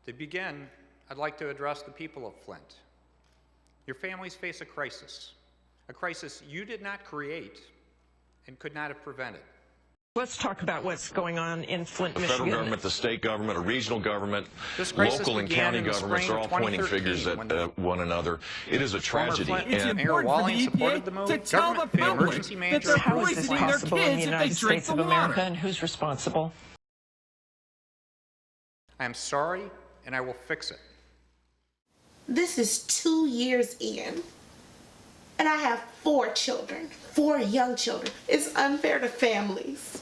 To begin, I'd like to address the people of Flint. Your families face a crisis you did not create and could not have prevented. Let's talk about what's going on in Flint, Michigan. The federal government, the state government, a regional government, local and county governments are all pointing fingers at one another. It is a tragedy. It's important for the EPA to tell the public that they're poisoning their kids if they drink the water. And who's responsible? I am sorry, and I will fix it. This is 2 years in, and I have 4 children, 4 young children. It's unfair to families.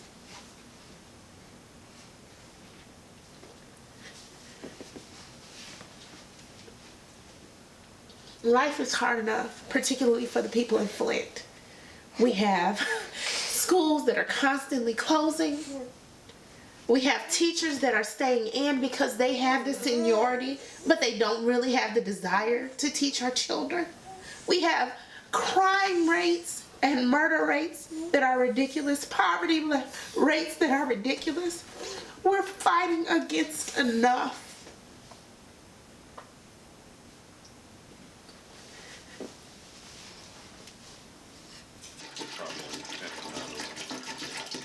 Life is hard enough, particularly for the people in Flint. We have schools that are constantly closing. We have teachers that are staying in because they have the seniority, but they don't really have the desire to teach our children. We have crime rates and murder rates that are ridiculous, poverty rates that are ridiculous. We're fighting against enough.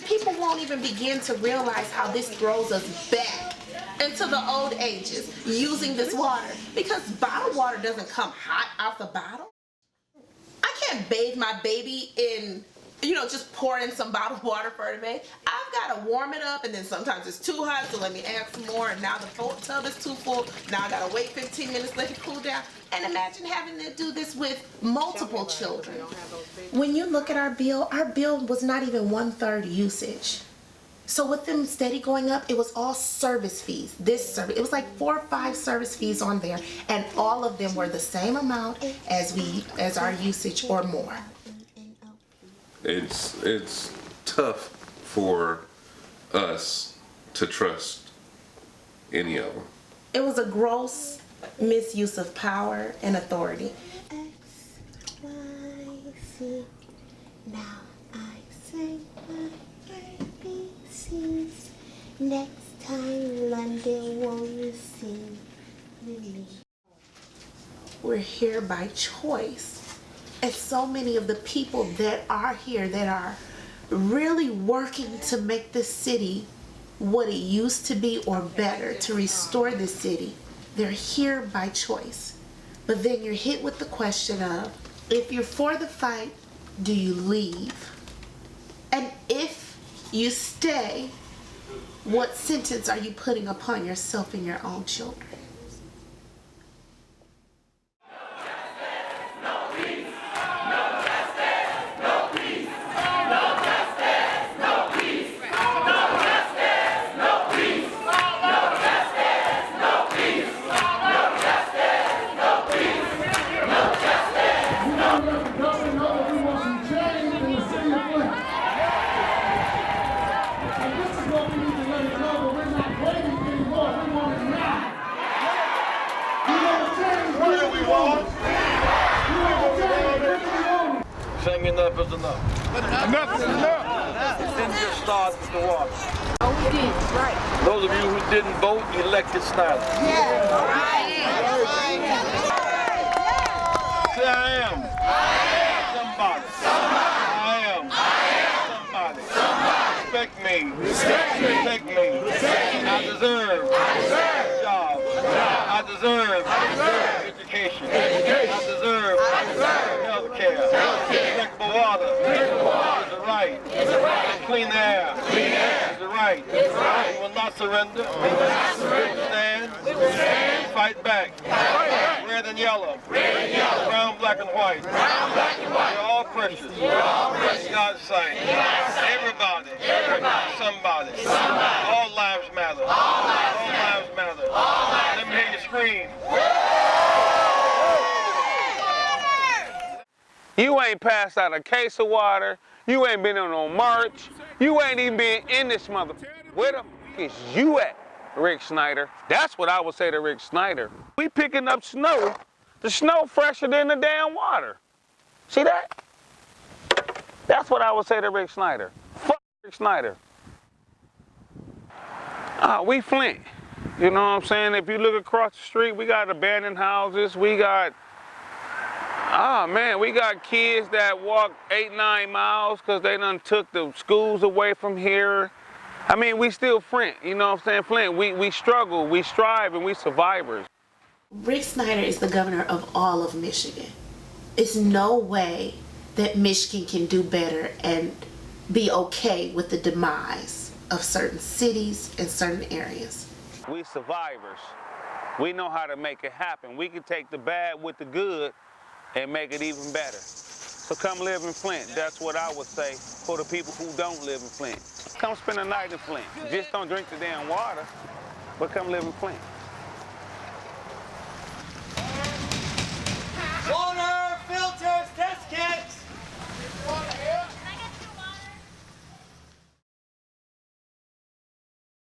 People won't even begin to realize how this throws us back into the old ages using this water, because bottled water doesn't come hot out the bottle. I can't bathe my baby in, just pour in some bottled water for her to bathe. I've got to warm it up, and then sometimes it's too hot, so let me add some more, and now the tub is too full. Now I got to wait 15 minutes, let it cool down. And imagine having to do this with multiple children. When you look at our bill was not even 1/3 usage. So with them steady going up, it was all service fees. It was like 4 or 5 service fees on there, and all of them were the same amount as our usage or more. It's tough for us to trust any of them. It was a gross misuse of power and authority. X, Y, Z. Now I say my ABCs. Next time, London, won't you sing with me? We're here by choice. And so many of the people that are here that are really working to make this city what it used to be or better, to restore this city, they're here by choice. But then you're hit with the question of, if you're for the fight, do you leave? And if you stay, what sentence are you putting upon yourself and your own children? Saying enough is enough. Enough is enough. Didn't just start with the water. Oh, we did, right. Those of you who didn't vote elected Snyder. Yeah, right. Say I am. Somebody. I am. Somebody. Respect me. Protect me. I deserve. Job. I deserve. Education. I deserve. Health care. Drinkable water. Is a right. Clean air. Is a right. We will not surrender. We will stand. Fight back. Red and yellow. Brown, black, and white. We're all precious. In God's sight. Everybody. Somebody. All lives matter. All lives matter. Let me hear you scream. You ain't passed out a case of water. You ain't been on no march. You ain't even been in this mother. Where the f is you at, Rick Snyder? That's what I would say to Rick Snyder. We picking up snow. The snow fresher than the damn water. See that? That's what I would say to Rick Snyder. Fuck Rick Snyder. We Flint. You know what I'm saying? If you look across the street, we got abandoned houses. We got, we got kids that walk 8-9 miles because they done took the schools away from here. I mean, we still Flint, you know what I'm saying? Flint, we struggle, we strive, and we survivors. Rick Snyder is the governor of all of Michigan. It's no way that Michigan can do better and be okay with the demise of certain cities and certain areas. We survivors. We know how to make it happen. We can take the bad with the good and make it even better. So come live in Flint. That's what I would say for the people who don't live in Flint. Come spend a night in Flint. Just don't drink the damn water, but come live in Flint.